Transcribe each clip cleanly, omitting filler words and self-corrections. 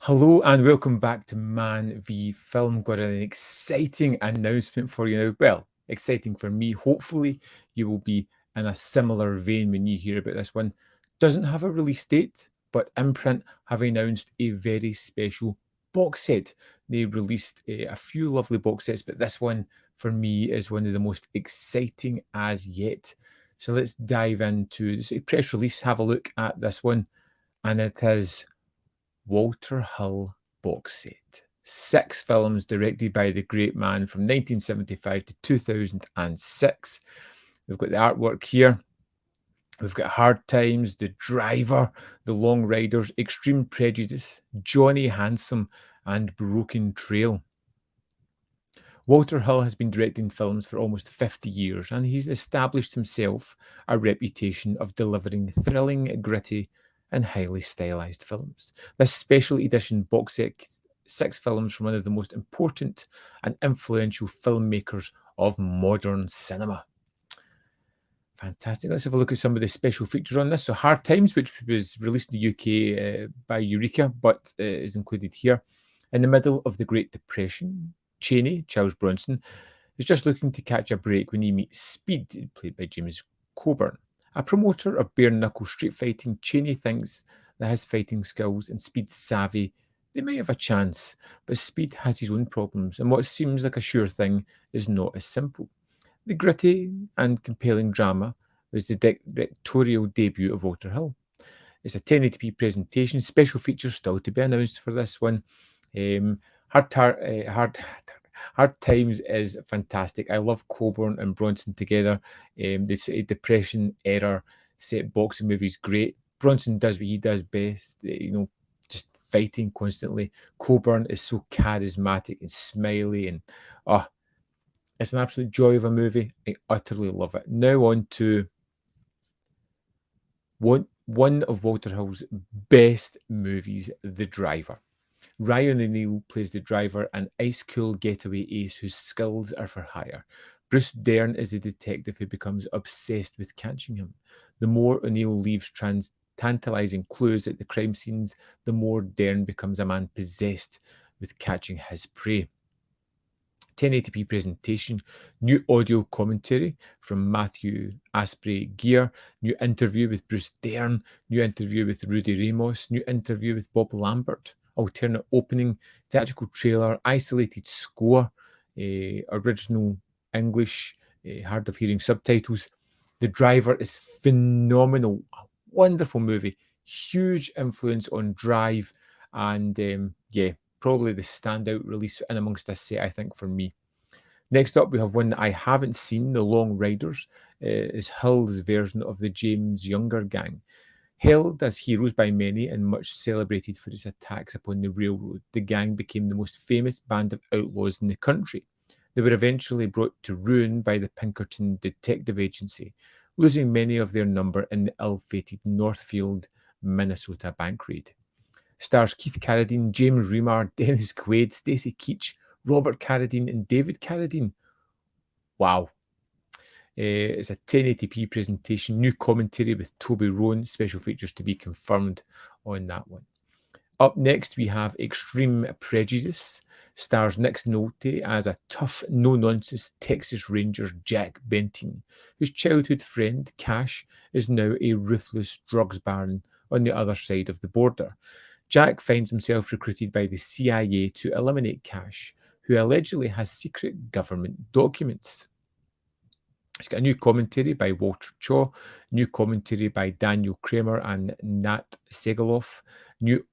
Hello and welcome back to ManVFilm. Got an exciting announcement for you now. Well, exciting for me. Hopefully, you will be in a similar vein when you hear about this one. Doesn't have a release date, but Imprint have announced a very special box set. They released a few lovely box sets, but this one for me is one of the most exciting as yet. So let's dive into this press release, have a look at this one, and it is Walter Hill box set. 6 films directed by the great man from 1975 to 2006. We've got the artwork here. We've got Hard Times, The Driver, The Long Riders, Extreme Prejudice, Johnny Handsome, and Broken Trail. Walter Hill has been directing films for almost 50 years, and he's established himself a reputation of delivering thrilling, gritty, and highly stylized films. This special edition box set, 6 films from one of the most important and influential filmmakers of modern cinema. Fantastic. Let's have a look at some of the special features on this. So Hard Times, which was released in the UK by Eureka, but is included here. In the middle of the Great Depression, Cheney, Charles Bronson, is just looking to catch a break when he meets Speed, played by James Coburn. A promoter of bare-knuckle street fighting, Cheney thinks that his fighting skills and Speed's savvy, they might have a chance, but Speed has his own problems, and what seems like a sure thing is not as simple. The gritty and compelling drama was the directorial debut of Walter Hill. It's a 1080p presentation, special features still to be announced for this one. Hard Times is fantastic. I love Coburn and Bronson together. This Depression era set boxing movie is great. Bronson does what he does best, just fighting constantly. Coburn is so charismatic and smiley, and it's an absolute joy of a movie. I utterly love it. Now on to one of Walter Hill's best movies, The Driver. Ryan O'Neill plays the driver, an ice-cool getaway ace whose skills are for hire. Bruce Dern is a detective who becomes obsessed with catching him. The more O'Neill leaves tantalizing clues at the crime scenes, the more Dern becomes a man possessed with catching his prey. 1080p presentation, new audio commentary from Matthew Asprey Gear, new interview with Bruce Dern, new interview with Rudy Ramos, new interview with Bob Lambert, alternate opening, theatrical trailer, isolated score, original English, hard of hearing subtitles. The Driver is phenomenal, a wonderful movie, huge influence on Drive, and probably the standout release in amongst this set, I think, for me. Next up, we have one that I haven't seen, The Long Riders, is Hill's version of the James Younger gang. Hailed as heroes by many and much celebrated for its attacks upon the railroad, the gang became the most famous band of outlaws in the country. They were eventually brought to ruin by the Pinkerton Detective Agency, losing many of their number in the ill-fated Northfield, Minnesota bank raid. Stars Keith Carradine, James Remar, Dennis Quaid, Stacey Keach, Robert Carradine, and David Carradine. Wow. It's a 1080p presentation, new commentary with Toby Rowan, special features to be confirmed on that one. Up next, we have Extreme Prejudice, stars Nick Nolte as a tough, no-nonsense Texas Ranger Jack Benton, whose childhood friend, Cash, is now a ruthless drugs baron on the other side of the border. Jack finds himself recruited by the CIA to eliminate Cash, who allegedly has secret government documents. It's got a new commentary by Walter Chaw, new commentary by Daniel Kramer and Nat Segaloff, new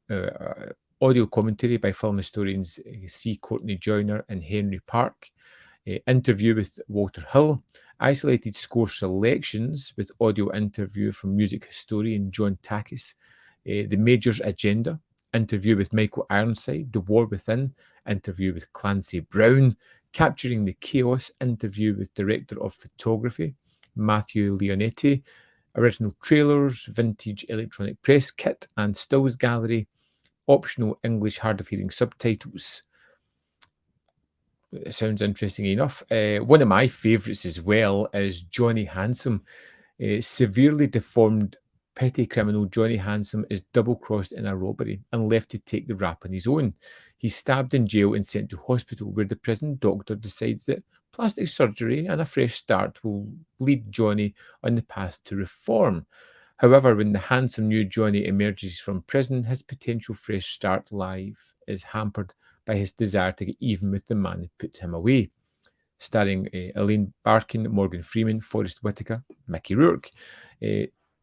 audio commentary by film historians C. Courtney Joyner and Henry Park, interview with Walter Hill, isolated score selections with audio interview from music historian John Takis, The Major's Agenda, interview with Michael Ironside, The War Within, interview with Clancy Brown, Capturing the Chaos, interview with director of photography Matthew Leonetti, original trailers, vintage electronic press kit and stills gallery, optional English hard of hearing subtitles. It sounds interesting enough. One of my favourites as well is Johnny Handsome, severely deformed Petty criminal Johnny Handsome is double-crossed in a robbery and left to take the rap on his own. He's stabbed in jail and sent to hospital, where the prison doctor decides that plastic surgery and a fresh start will lead Johnny on the path to reform. However, when the handsome new Johnny emerges from prison, his potential fresh start life is hampered by his desire to get even with the man who put him away. Starring Elaine Barkin, Morgan Freeman, Forrest Whitaker, Mickey Rourke.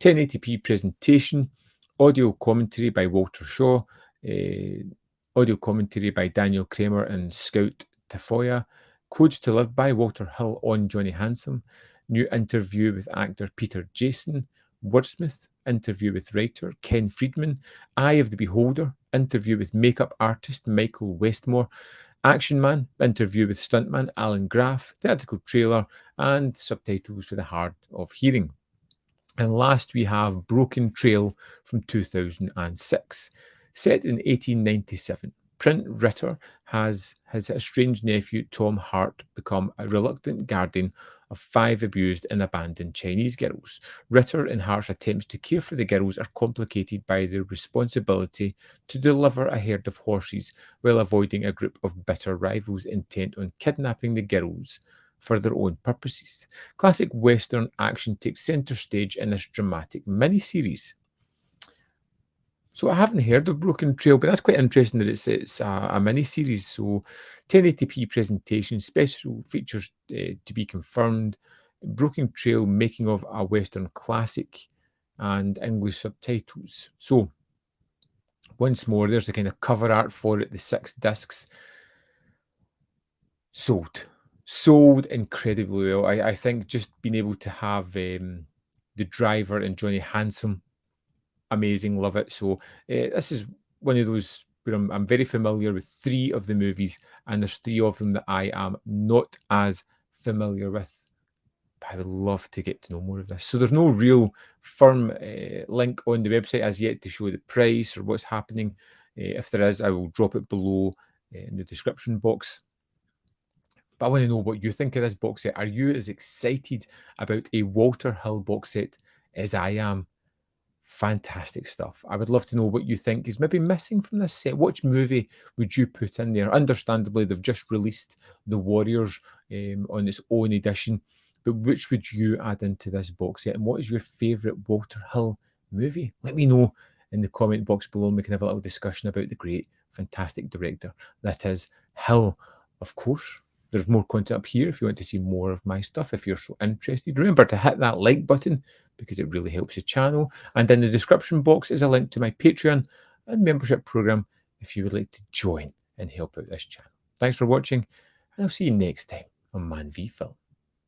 1080p presentation, audio commentary by Walter Shaw, audio commentary by Daniel Kramer and Scout Tafoya, Codes to Live by Walter Hill on Johnny Handsome, new interview with actor Peter Jason, Wordsmith, interview with writer Ken Friedman, Eye of the Beholder, interview with makeup artist Michael Westmore, Action Man, interview with stuntman Alan Graff, theatrical trailer, and subtitles for the hard of hearing. And last, we have Broken Trail from 2006. Set in 1897, Print Ritter has his estranged nephew Tom Hart become a reluctant guardian of 5 abused and abandoned Chinese girls. Ritter and Hart's attempts to care for the girls are complicated by their responsibility to deliver a herd of horses while avoiding a group of bitter rivals intent on kidnapping the girls for their own purposes. Classic Western action takes centre stage in this dramatic miniseries. So I haven't heard of Broken Trail, but that's quite interesting that it's a mini-series. So 1080p presentation, special features to be confirmed, Broken Trail making of a Western classic, and English subtitles. So once more, there's the kind of cover art for it, the 6 discs. Sold incredibly well. I think just being able to have the driver and Johnny Handsome, amazing, love it. So this is one of those where I'm very familiar with 3 of the movies, and there's 3 of them that I am not as familiar with. But I would love to get to know more of this. So there's no real firm link on the website as yet to show the price or what's happening. If there is, I will drop it below in the description box. But I want to know what you think of this box set. Are you as excited about a Walter Hill box set as I am? Fantastic stuff. I would love to know what you think is maybe missing from this set. Which movie would you put in there? Understandably, they've just released The Warriors on its own edition. But which would you add into this box set? And what is your favourite Walter Hill movie? Let me know in the comment box below, and we can have a little discussion about the great, fantastic director that is Hill. Of course, there's more content up here if you want to see more of my stuff, if you're so interested. Remember to hit that like button because it really helps the channel. And in the description box is a link to my Patreon and membership program if you would like to join and help out this channel. Thanks for watching, and I'll see you next time on ManVFilm.